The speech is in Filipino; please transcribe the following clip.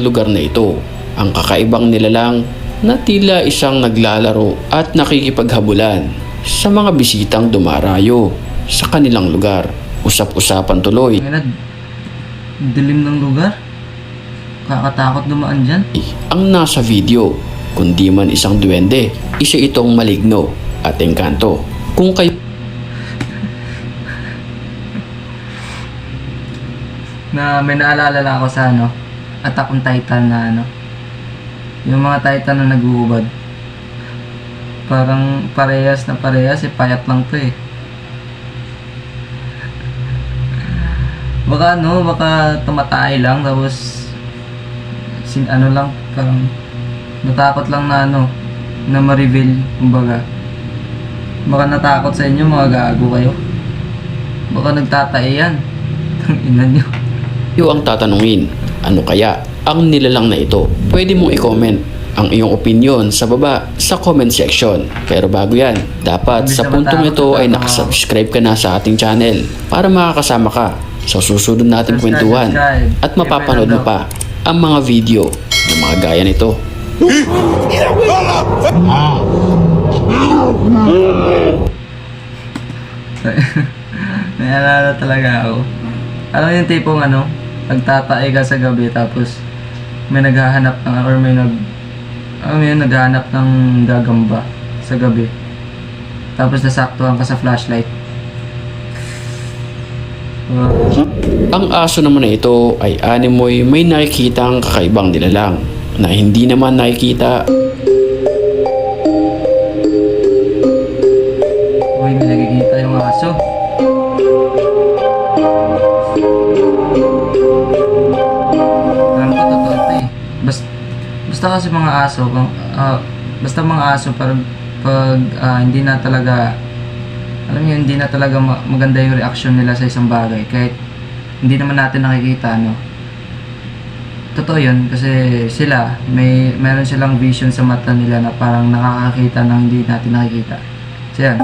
lugar na ito. Ang kakaibang nilalang na tila isang naglalaro at nakikipaghabulan sa mga bisitang dumarayo sa kanilang lugar. Usap-usapan tuloy Dilim ng lugar. Kakatakot dumaan dyan. ang nasa video, kundi man isang duwende, isa itong maligno at engkanto. Kung kayo Na may naalala lang ako sa Attack on Titan na yung mga Titan na naguhubad. Parang parehas, payat lang to eh. Baka tumatay lang tapos lang, parang natakot lang na ma-reveal, kumbaga. Baka natakot sa inyo, mga gago kayo. Baka nagtatay yan. Ina nyo. ang tatanungin, ano kaya ang nilalang na ito? Pwede mong i-comment ang iyong opinion sa baba sa comment section. Pero bago yan, dapat sa puntong ito ay nakasubscribe ka na sa ating channel para makakasama ka sa susunod nating kwentuhan at mapapanood mo pa ang mga video ng mga gaya nito. Naalala talaga ako. Alam mo yung tipong nagtatae ka sa gabi tapos may naghahanap ng or may naghahanap ng gagamba sa gabi. Tapos nasaktuhan ka sa flashlight. Ang aso naman na ito ay animoy may nakikitang kakaibang nilalang na hindi naman nakikita. Uy, may nakikita yung aso. Alam ko totoo ito eh. Basta kasi mga aso, basta mga aso pag hindi na talaga, alam niyo, hindi na talaga maganda yung reaction nila sa isang bagay kahit hindi naman natin nakikita, totoo yun kasi sila meron silang vision sa mata nila na parang nakakakita ng hindi natin nakikita. So yan.